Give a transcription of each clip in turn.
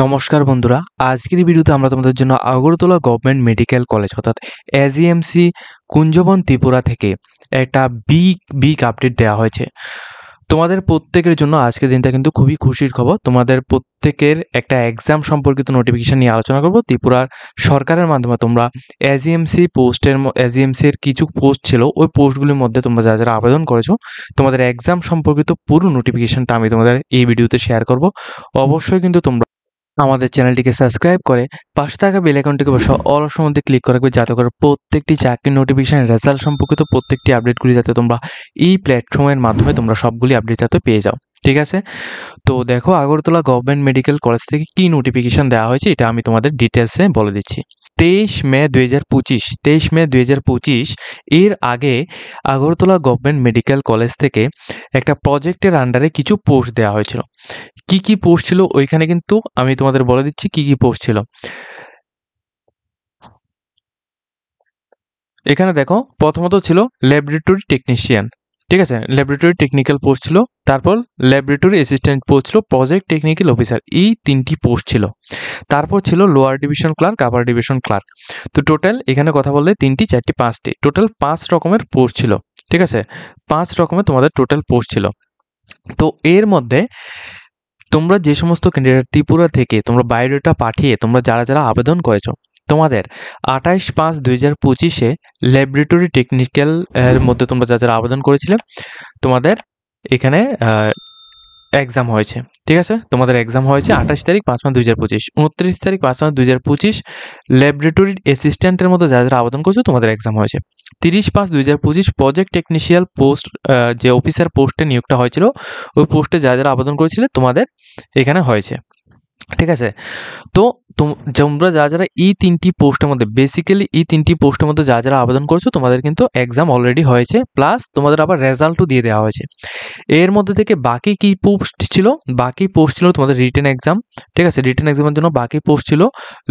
নমস্কার বন্ধুরা, আজকের এই ভিডিওতে আমরা তোমাদের জন্য আগরতলা গভর্নমেন্ট মেডিকেল কলেজ অর্থাৎ এজিএমসি কুঞ্জবন ত্রিপুরা থেকে একটা বিগ আপডেট দেওয়া হয়েছে। তোমাদের প্রত্যেকের জন্য আজকের দিনটা কিন্তু খুবই খুশির খবর। তোমাদের প্রত্যেকের একটা এক্সাম সম্পর্কিত নোটিফিকেশন নিয়ে আলোচনা করব। ত্রিপুরার সরকারের মাধ্যমে তোমরা এজিএমসির কিছু পোস্ট ছিল, ওই পোস্টগুলির মধ্যে তোমরা যারা যারা আবেদন করেছো তোমাদের এক্সাম সম্পর্কিত পুরো নোটিফিকেশনটা আমি তোমাদের এই ভিডিওতে শেয়ার করব। অবশ্যই কিন্তু তোমরা আমাদের চ্যানেলটিকে সাবস্ক্রাইব করে পাশে থাকা বেল আইকনটিকে বসে অল অপশন মধ্যে ক্লিক করে রাখবে, যাতে করে প্রত্যেকটি চাকরির নোটিফিকেশন রেজাল্ট সম্পর্কিত প্রত্যেকটি আপডেটগুলি যাতে তোমরা এই প্ল্যাটফর্মের মাধ্যমে তোমরা সবগুলি আপডেট যাতে পেয়ে যাও। ঠিক আছে, তো দেখো আগরতলা গভর্নমেন্ট মেডিকেল কলেজ থেকে কি নোটিফিকেশন দেওয়া হয়েছে এটা আমি তোমাদের ডিটেলসে বলে দিচ্ছি। 23 মে 2025 এর আগে আগরতলা গভর্নমেন্ট মেডিকেল কলেজ থেকে একটা প্রজেক্টের আন্ডারে কিছু পোস্ট দেওয়া হয়েছিল। কি কি পোস্ট ছিল ওইখানে কিন্তু আমি তোমাদের বলে দিচ্ছি কি কি পোস্ট ছিল। এখানে দেখো, প্রথমত ছিল ল্যাবরেটরি টেকনিশিয়ান, ঠিক আছে, ল্যাবরেটরি টেকনিক্যাল পোস্ট ছিল। তারপর ল্যাবরেটরি অ্যাসিস্ট্যান্ট পোস্ট ছিল, প্রজেক্ট টেকনিক্যাল অফিসার, এই তিনটি পোস্ট ছিল। তারপর ছিল lower division clerk, upper division clerk. তো টোটাল এখানে কথা বললে 3টি 4টি 5টি টোটাল 5 রকমের পোস্ট ছিল। ঠিক আছে, 5 রকমের তোমাদের টোটাল পোস্ট ছিল। তো এর মধ্যে তোমরা যে সমস্ত ক্যান্ডিডেট ত্রিপুরা থেকে তোমরা বায়োডাটা পাঠিয়ে তোমরা যারা যারা আবেদন করেছো, তোমাদের 28/5/2025 ল্যাবরেটরি টেকনিক্যাল এর মধ্যে তোমরা যারা যারা আবেদন করেছিলে তোমাদের এখানে এক্সাম হয়েছে। ঠিক আছে, তোমাদের এক্সাম হয়েছে 28 তারিখ 5 মাস 2025, 29 তারিখ 5 মাস 2025 ল্যাবরেটরি অ্যাসিস্ট্যান্টের মধ্যে যারা যারা আবেদন করেছো তোমাদের এক্সাম হয়েছে। 30/5/2025 প্রজেক্ট টেকনিশিয়াল পোস্ট, যে অফিসার পোস্টে নিয়োগটা হয়েছিল ওই পোস্টে যারা যারা আবেদন করেছিলে তোমাদের এখানে হয়েছে। ঠিক আছে, তো তোমরা যারা যারা এই তিনটি পোস্টের মধ্যে বেসিক্যালি এই তিনটি পোস্টের মধ্যে যারা যারা আবেদন করেছো তোমাদের কিন্তু এক্সাম অলরেডি হয়েছে, প্লাস তোমাদের আবার রেজাল্টও দিয়ে দেওয়া হয়েছে। এর মধ্যে থেকে বাকি কি পোস্ট ছিল, বাকি পোস্ট ছিল তোমাদের রিটেন এক্সাম। ঠিক আছে, রিটেন এক্সামের জন্য বাকি পোস্ট ছিল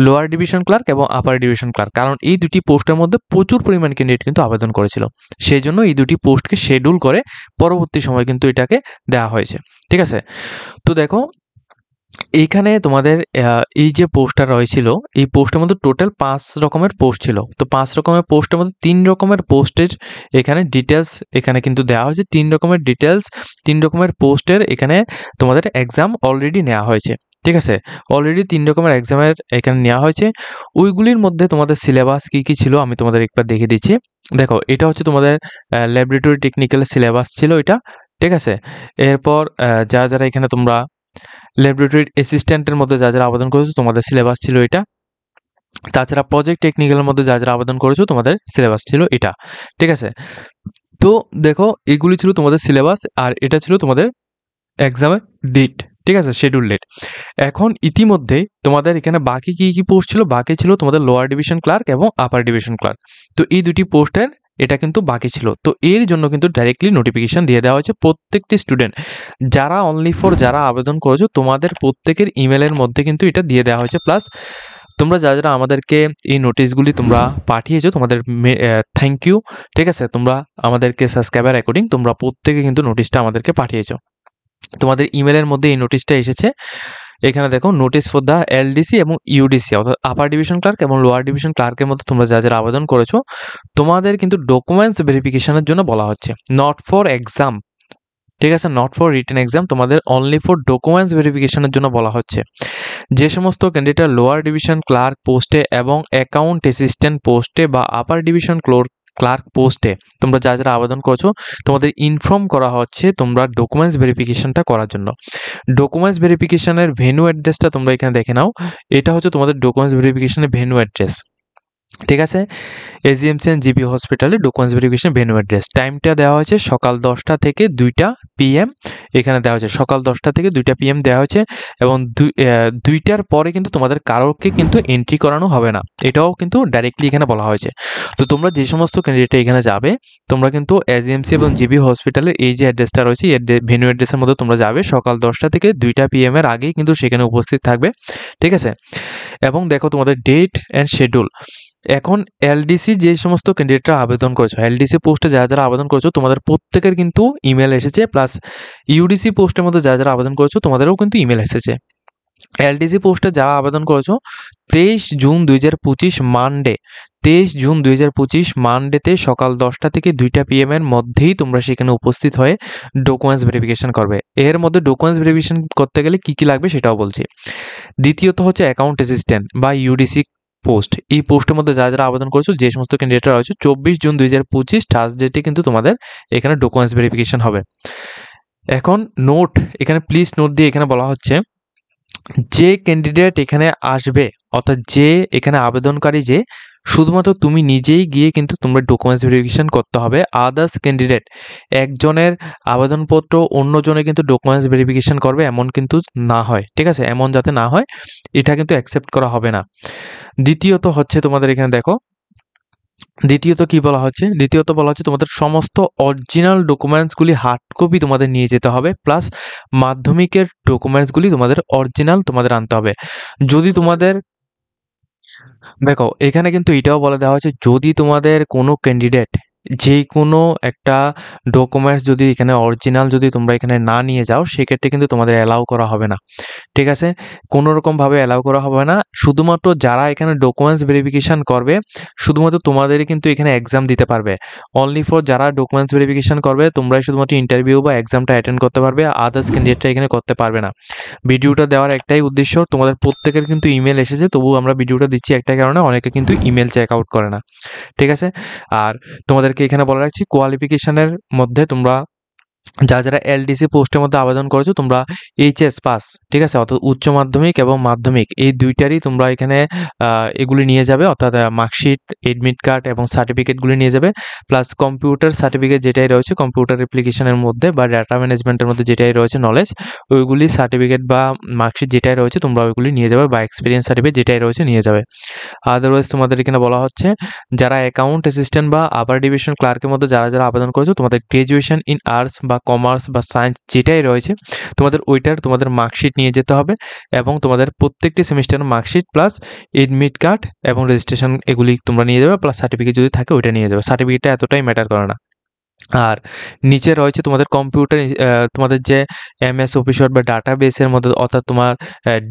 লোয়ার ডিভিশন ক্লার্ক এবং আপার ডিভিশন ক্লার্ক, কারণ এই দুটি পোস্টের মধ্যে প্রচুর পরিমাণ ক্যান্ডিডেট কিন্তু আবেদন করেছিল, সেই জন্য এই দুটি পোস্টকে শিডিউল করে পরবর্তী সময় কিন্তু এটাকে দেওয়া হয়েছে। ঠিক আছে, তো দেখো এইখানে তোমাদের এই যে পোস্টটা রয়েছিল এই পোস্টের মধ্যে টোটাল 5 রকমের পোস্ট ছিল। তো 5 রকমের পোস্টের মধ্যে 3 রকমের পোস্টের এখানে ডিটেলস এখানে কিন্তু দেওয়া হয়েছে। 3 রকমের ডিটেলস, 3 রকমের পোস্টের এখানে তোমাদের এক্সাম অলরেডি নেওয়া হয়েছে। ঠিক আছে, অলরেডি 3 রকমের এক্সামের এখানে নেওয়া হয়েছে। ওইগুলির মধ্যে তোমাদের সিলেবাস কি কি ছিল আমি তোমাদের একবার দেখিয়ে দিচ্ছি। দেখো, এটা হচ্ছে তোমাদের ল্যাবরেটরি টেকনিক্যাল সিলেবাস ছিল এটা। ঠিক আছে, এরপর যারা যারা এখানে তোমরা ল্যাবরেটরি অ্যাসিস্ট্যান্টের মধ্যে যারা যারা আবেদন করেছো তোমাদের সিলেবাস ছিল এটা। তাছাড়া প্রজেক্ট টেকনিক্যালের মধ্যে যারা যারা আবেদন করেছো তোমাদের সিলেবাস ছিল এটা। ঠিক আছে, তো দেখো এগুলি ছিল তোমাদের সিলেবাস আর এটা ছিল তোমাদের এক্সামের ডেট। ঠিক আছে, শিডিউল ডেট। এখন ইতিমধ্যেই তোমাদের এখানে বাকি কি কি পোস্ট ছিল, বাকি ছিল তোমাদের লোয়ার ডিভিশন ক্লার্ক এবং আপার ডিভিশন ক্লার্ক। তো এই দুটি পোস্টের এটা কিন্তু বাকি ছিল, তো এর জন্য কিন্তু ডাইরেক্টলি নোটিফিকেশন দিয়ে দেওয়া হয়েছে প্রত্যেকটি স্টুডেন্ট যারা অনলি ফর যারা আবেদন করেছো তোমাদের প্রত্যেকের ইমেলের মধ্যে কিন্তু এটা দিয়ে দেওয়া হয়েছে। প্লাস তোমরা যারা যারা আমাদেরকে এই নোটিশগুলি তোমরা পাঠিয়েছো তোমাদের থ্যাংক ইউ। ঠিক আছে, তোমরা আমাদেরকে সাবস্ক্রাইবার অ্যাকর্ডিং তোমরা প্রত্যেকে কিন্তু নোটিশটা আমাদেরকে পাঠিয়েছো। তোমাদের ইমেলের মধ্যে এই নোটিশটা এসেছে। এখানে দেখো, নোটিস ফর দ্য এলডিসি এবং ইউডিসি অর্থাৎ আপার ডিভিশন ক্লার্ক এবং লোয়ার ডিভিশন ক্লার্কের মধ্যে তোমরা যারা যারা আবেদন করেছো তোমাদের কিন্তু ডকুমেন্টস ভেরিফিকেশনের জন্য বলা হচ্ছে, নট ফর এক্সাম। ঠিক আছে, নট ফর রিটেন এক্সাম, তোমাদের অনলি ফর ডকুমেন্টস ভেরিফিকেশনের জন্য বলা হচ্ছে। যে সমস্ত ক্যান্ডিডেট লোয়ার ডিভিশন ক্লার্ক পোস্টে এবং অ্যাকাউন্ট অ্যাসিস্ট্যান্ট পোস্টে বা আপার ডিভিশন ক্লার্ক পোস্টে তোমরা যা যারা আবেদন করছো তোমাদের ইনফর্ম করা হচ্ছে তোমরা ডকুমেন্টস ভেরিফিকেশনটা করার জন্য। ডকুমেন্টস ভেরিফিকেশনের ভেন্যু অ্যাড্রেসটা তোমরা এখানে দেখে নাও। এটা হচ্ছে তোমাদের ডকুমেন্টস ভেরিফিকেশনের ভেন্যু অ্যাড্রেস। ঠিক আছে, এজিএমসি এন্ড জিবি হসপিটালে ডকুমেন্টস ভেরিফিকেশন ভেন্যু অ্যাড্রেস। টাইমটা দেওয়া হয়েছে সকাল 10টা থেকে 2টা PM। এখানে দেওয়া হয়েছে সকাল 10টা থেকে 2টা PM দেওয়া হয়েছে, এবং 2টার পরে কিন্তু তোমাদের কারোকে কিন্তু এন্ট্রি করানো হবে না, এটাও কিন্তু ডাইরেক্টলি এখানে বলা হয়েছে। তো তোমরা যে সমস্ত ক্যান্ডিডেট এখানে যাবে তোমরা কিন্তু এজিএমসি এবং জিবি হসপিটালের এই যে অ্যাড্রেসটা রয়েছে এই ভেন্যু অ্যাড্রেসের মধ্যে তোমরা যাবে সকাল 10টা থেকে 2টা PM এর আগেই কিন্তু সেখানে উপস্থিত থাকবে। ঠিক আছে, এবং দেখো তোমাদের ডেট অ্যান্ড শিডিউল। এখন এলডিসি যে সমস্ত ক্যান্ডিডেটরা আবেদন করেছো, এলডিসি পোস্টে যারা যারা আবেদন করেছো তোমাদের প্রত্যেকের কিন্তু ইমেল এসেছে, প্লাস ইউডিসি পোস্টের মধ্যে যারা যারা আবেদন করেছো তোমাদেরও কিন্তু ইমেল এসেছে। এলডিসি পোস্টে যারা আবেদন করেছো 23 জুন 2025 মানডে, 23 জুন 2025 মানডেতে সকাল 10টা থেকে 2টা PM এর মধ্যেই তোমরা সেখানে উপস্থিত হয়ে ডকুমেন্টস ভেরিফিকেশন করবে। এর মধ্যে ডকুমেন্টস ভেরিফিকেশন করতে গেলে কি কি লাগবে সেটাও বলছি। দ্বিতীয়ত হচ্ছে অ্যাকাউন্ট অ্যাসিস্ট্যান্ট বা ইউডিসি পোস্ট। এই পোস্টের মধ্যে যারা যারা আবেদন করেছো, যে সমস্ত ক্যান্ডিডেটরা রয়েছে, 24 জুন 2025 থার্সডেতে কিন্তু তোমাদের এখানে ডকুমেন্টস ভেরিফিকেশন হবে। এখন নোট, এখানে প্লিজ নোট দিয়ে এখানে বলা হচ্ছে যে ক্যান্ডিডেট এখানে আসবে, অর্থাৎ যে এখানে আবেদনকারী, যে শুধুমাত্র তুমি নিজেই গিয়ে কিন্তু তোমরা ডকুমেন্টস ভেরিফিকেশন করতে হবে। আদার্স ক্যান্ডিডেট, একজনের আবেদনপত্র অন্যজনে কিন্তু ডকুমেন্টস ভেরিফিকেশন করবে এমন কিন্তু না হয়, ঠিক আছে? এমন যাতে না হয়, এটা কিন্তু অ্যাকসেপ্ট করা হবে না। দ্বিতীয়ত হচ্ছে তোমাদের এখানে দেখো, দ্বিতীয়ত কি বলা হচ্ছে, দ্বিতীয়ত বলা হচ্ছে তোমাদের সমস্ত অরিজিনাল ডকুমেন্টসগুলি হার্ড কপি তোমাদের নিয়ে যেতে হবে, প্লাস মাধ্যমিকের ডকুমেন্টসগুলি তোমাদের অরিজিনাল তোমাদের আনতে হবে। যদি তোমাদের, দেখো এখানে কিন্তু এটাও বলে দেওয়া হয়েছে, যদি তোমাদের কোনো ক্যান্ডিডেট যে কোনো একটা ডকুমেন্টস যদি এখানে অরিজিনাল যদি তোমরা এখানে না নিয়ে যাও, সেক্ষেত্রে কিন্তু তোমাদের অ্যালাউ করা হবে না, ঠিক আছে? কোনো রকমভাবে অ্যালাউ করা হবে না। শুধুমাত্র যারা এখানে ডকুমেন্টস ভেরিফিকেশন করবে, শুধুমাত্র তোমাদেরই কিন্তু এখানে এক্সাম দিতে পারবে। অনলি ফর যারা ডকুমেন্টস ভেরিফিকেশন করবে, তোমরাই শুধুমাত্র ইন্টারভিউ বা এক্সামটা অ্যাটেন্ড করতে পারবে, আদার্স ক্যান্ডিডেটরা এখানে করতে পারবে না। ভিডিওটা দেওয়ার একটাই উদ্দেশ্য, তোমাদের প্রত্যেকের কিন্তু ইমেল এসেছে, তবুও আমরা ভিডিওটা দিচ্ছি একটাই কারণে, অনেকে কিন্তু ইমেল চেক আউট করে না, ঠিক আছে? আর তোমাদেরকে এখানে বলে রাখছি, কোয়ালিফিকেশনের মধ্যে তোমরা যারা এলডিসি পোস্টের মধ্যে আবেদন করেছো, তোমরা এইচএস পাস, ঠিক আছে? অর্থাৎ উচ্চ মাধ্যমিক এবং মাধ্যমিক এই দুইটারই তোমরা এখানে এগুলি নিয়ে যাবে, অর্থাৎ মার্কশিট, এডমিট কার্ড এবং সার্টিফিকেটগুলি নিয়ে যাবে, প্লাস কম্পিউটার সার্টিফিকেট যেটাই রয়েছে কম্পিউটার অ্যাপ্লিকেশনের মধ্যে বা ডাটা ম্যানেজমেন্টের মধ্যে যেটাই রয়েছে নলেজ, ওইগুলি সার্টিফিকেট বা মার্কশিট যেটাই রয়েছে তোমরা ওইগুলি নিয়ে যাবে, বা এক্সপিরিয়েন্স সার্টিফিকেট যেটাই রয়েছে নিয়ে যাবে। আদারওয়াইজ তোমাদের এখানে বলা হচ্ছে যারা অ্যাকাউন্ট অ্যাসিস্ট্যান্ট বা আপার ডিভিশন ক্লার্কের মধ্যে যারা যারা আবেদন করেছো, তোমাদের গ্র্যাজুয়েশন ইন আর্টস বা কমার্স বা সায়েন্স যেটাই রয়েছে, তোমাদের ওইটার তোমাদের মার্কশিট নিয়ে যেতে হবে, এবং তোমাদের প্রত্যেকটি সেমিস্টারের মার্কশিট প্লাস এডমিট কার্ড এবং রেজিস্ট্রেশন এগুলি তোমরা নিয়ে যাবে, প্লাস সার্টিফিকেট যদি থাকে ওইটা নিয়ে যাবে। সার্টিফিকেটটা এতটাই ম্যাটার করে না। আর নিচে রয়েছে তোমাদের কম্পিউটার, তোমাদের যে এমএস অফিস ওয়ার্ড বা ডাটাবেসের মধ্যে, অর্থাৎ তোমার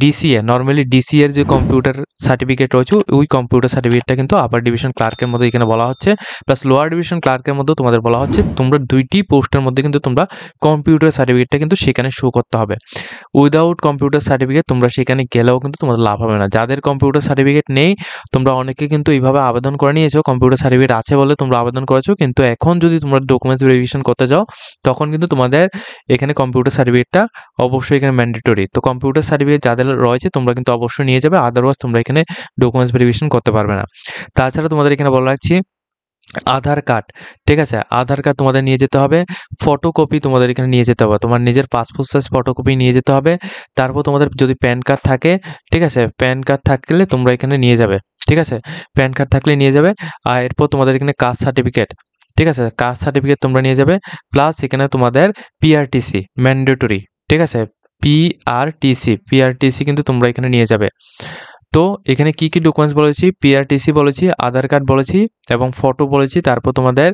ডিসিএ, নর্মালি ডিসিএ এর যে কম্পিউটার সার্টিফিকেট রয়েছে, ওই কম্পিউটার সার্টিফিকেটটা কিন্তু আপার ডিভিশন ক্লার্কের মধ্যে এখানে বলা হচ্ছে, প্লাস লোয়ার ডিভিশন ক্লার্কের মধ্যে তোমাদের বলা হচ্ছে তোমরা দুইটি পোস্টের মধ্যে কিন্তু তোমরা কম্পিউটার সার্টিফিকেটটা কিন্তু সেখানে শো করতে হবে। উইদাউট কম্পিউটার সার্টিফিকেট তোমরা সেখানে গেলেও কিন্তু তোমাদের লাভ হবে না। যাদের কম্পিউটার সার্টিফিকেট নেই, তোমরা অনেকে কিন্তু এইভাবে আবেদন করে নিয়েছো, কম্পিউটার সার্টিফিকেট আছে বলে তোমরা আবেদন করেছো, কিন্তু এখন যদি তোমরা ডকুমেন্টস ভেরিফিকেশন করতে যাও, তখন কিন্তু তোমাদের এখানে কম্পিউটার সার্টিফিকেটটা অবশ্যই এখানে ম্যান্ডেটরি। তো কম্পিউটার সার্টিফিকেট যাদের রয়েছে তোমরা কিন্তু অবশ্যই নিয়ে যাবে, আদারওয়াইজ তোমরা এখানে ডকুমেন্টস ভেরিফিকেশন করতে পারবে না। তাছাড়া তোমাদের এখানে বলা রাখছি আধার কার্ড, ঠিক আছে? আধার কার্ড তোমাদের নিয়ে যেতে হবে, ফটোকপি তোমাদের এখানে নিয়ে যেতে হবে, তোমার নিজের পাসপোর্ট সাইজ ফটোকপি নিয়ে যেতে হবে। তারপর তোমাদের যদি প্যান কার্ড থাকে, ঠিক আছে, প্যান কার্ড থাকলে তোমরা এখানে নিয়ে যাবে, ঠিক আছে? প্যান কার্ড থাকলে নিয়ে যাবে। আর এরপর তোমাদের এখানে কাস্ট সার্টিফিকেট, ঠিক আছে, কাস্ট সার্টিফিকেট তোমরা নিয়ে যাবে, প্লাস এখানে তোমাদের পিআরটিসি ম্যান্ডেটরি, ঠিক আছে? পিআরটিসি কিন্তু তোমরা এখানে নিয়ে যাবে। তো এখানে কি কি ডকুমেন্টস বলেছি, পিআরটিসি বলেছি, আধার কার্ড বলেছি এবং ফটো বলেছি, তারপর তোমাদের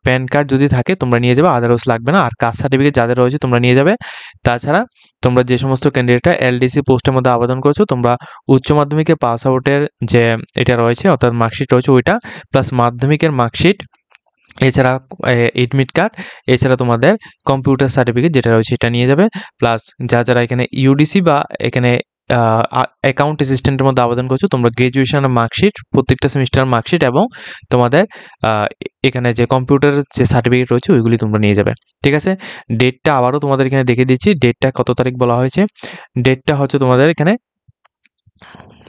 প্যান কার্ড যদি থাকে তোমরা নিয়ে যাবে, আদারওয়াইজ লাগবে না। আর কাস্ট সার্টিফিকেট যাদের রয়েছে তোমরা নিয়ে যাবে। তাছাড়া তোমরা যে সমস্ত ক্যান্ডিডেটরা এলডিসি পোস্টের মধ্যে আবেদন করেছো, তোমরা উচ্চ মাধ্যমিকের পাস আউটের যে এটা রয়েছে, অর্থাৎ মার্কশিট রয়েছে ওইটা, প্লাস মাধ্যমিকের মার্কশিট, এছাড়া এডমিট কার্ড, এছাড়া তোমাদের কম্পিউটার সার্টিফিকেট যেটা রয়েছে এটা নিয়ে যাবে। প্লাস যারা এখানে ইউডিসি বা এখানে অ্যাকাউন্ট অ্যাসিস্ট্যান্টের মধ্যে আবেদন করছো, তোমরা গ্র্যাজুয়েশনের মার্কশিট, প্রত্যেকটা সেমিস্টার মার্কশিট এবং তোমাদের এখানে যে কম্পিউটার যে সার্টিফিকেট রয়েছে ওইগুলি তোমরা নিয়ে যাবে, ঠিক আছে? ডেটটা আবারও তোমাদের এখানে দেখে দিচ্ছি, ডেটটা কত তারিখ বলা হয়েছে। ডেটটা হচ্ছে তোমাদের এখানে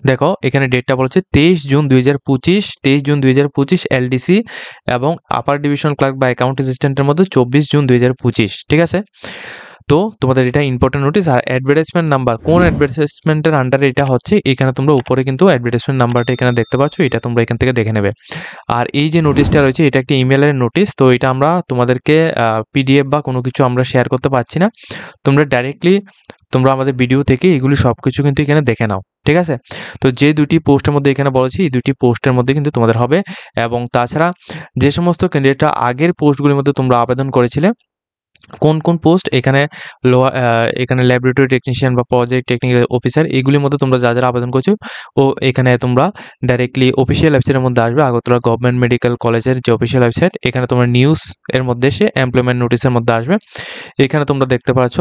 দেখো, এখানে ডেটটা বলেছে 23 জুন 2025, 23 জুন 2025 এলডিসি এবং আপার ডিভিশন ক্লার্ক বা অ্যাকাউন্ট অ্যাসিস্ট্যান্টের মধ্যে 24 জুন 2025, ঠিক আছে? তো তোমাদের এটা ইম্পর্টেন্ট নোটিস। আর অ্যাডভার্টাইজমেন্ট নাম্বার, কোন অ্যাডভার্টাইজমেন্টের আন্ডারে এটা হচ্ছে, এখানে তোমরা উপরে কিন্তু অ্যাডভার্টাইজমেন্ট নাম্বারটা এখানে দেখতে পাচ্ছ, এটা তোমরা এখান থেকে দেখে নেবে। আর এই যে নোটিশটা রয়েছে এটা একটা ইমেলের নোটিশ, তো এটা আমরা তোমাদেরকে পিডিএফ বা কোনো কিছু আমরা শেয়ার করতে পারছি না, তোমরা ডাইরেক্টলি তোমরা আমাদের ভিডিও থেকে এগুলি সব কিছু কিন্তু এখানে দেখে নাও, ঠিক আছে? তো যে দুটি পোস্টের মধ্যে এখানে বলেছি, এই দুটি পোস্টের মধ্যে কিন্তু তোমাদের হবে। এবং তাছাড়া যে সমস্ত ক্যান্ডিডেটরা আগের পোস্টগুলির মধ্যে তোমরা আবেদন করেছিলে, কোন কোন পোস্ট এখানে লোয়ার এখানে ল্যাবরেটরি টেকনিশিয়ান বা প্রজেক্ট টেকনিক্যাল অফিসার এগুলির মধ্যে তোমরা যারা আবেদন করছো ও এখানে তোমরা ডাইরেক্টলি অফিসিয়াল ওয়েবসাইটের মধ্যে আসবে, আগরতলা গভর্নমেন্ট মেডিকেল কলেজের যে অফিসিয়াল ওয়েবসাইট, এখানে তোমরা নিউজ এর মধ্যে এসে এমপ্লয়মেন্ট নোটিসের মধ্যে আসবে। এখানে তোমরা দেখতে পাচ্ছ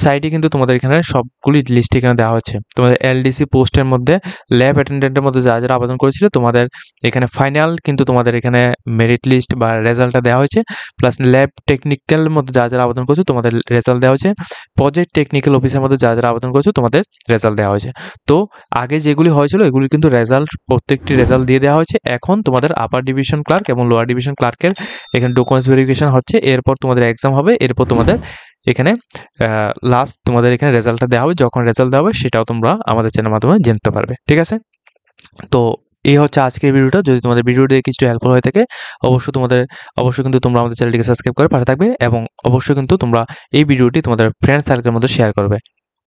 সাইডে কিন্তু তোমাদের এখানে সবগুলি লিস্ট এখানে দেওয়া হচ্ছে। তোমাদের এলডিসি পোস্টের মধ্যে ল্যাব অ্যাটেন্ডেন্টের মধ্যে যারা যারা আবেদন করেছিল তোমাদের এখানে ফাইনাল কিন্তু তোমাদের এখানে মেরিট লিস্ট বা রেজাল্টটা দেওয়া হয়েছে, প্লাস ল্যাব টেকনিক্যালের মধ্যে যারা যারা আবেদন করেছো তোমাদের রেজাল্ট দেওয়া হয়েছে, প্রজেক্ট টেকনিক্যাল অফিসের মধ্যে যারা যারা আবেদন করেছো তোমাদের রেজাল্ট দেওয়া হয়েছে। তো আগে যেগুলি হয়েছিল এগুলি কিন্তু রেজাল্ট প্রত্যেকটি রেজাল্ট দিয়ে দেওয়া হয়েছে। এখন তোমাদের আপার ডিভিশন ক্লার্ক এবং লোয়ার ডিভিশন ক্লার্কের এখানে ডকুমেন্টস ভেরিফিকেশন হচ্ছে, এরপর তোমাদের এক্সাম হবে, এরপর তোমাদের এখানে লাস্ট তোমাদের এখানে রেজাল্টটা দেওয়া হবে। যখন রেজাল্ট দেওয়া হবে সেটাও তোমরা আমাদের চ্যানেলের মাধ্যমে জানতে পারবে, ঠিক আছে? তো এই হচ্ছে আজকের ভিডিওটা। যদি তোমাদের ভিডিওটি কিছু হেল্পফুল হয়ে থাকে অবশ্যই কিন্তু তোমরা আমাদের চ্যানেলটিকে সাবস্ক্রাইব করে পাশে থাকবে এবং অবশ্যই কিন্তু তোমরা এই ভিডিওটি তোমাদের ফ্রেন্ড সার্কেলের মধ্যে শেয়ার করবে।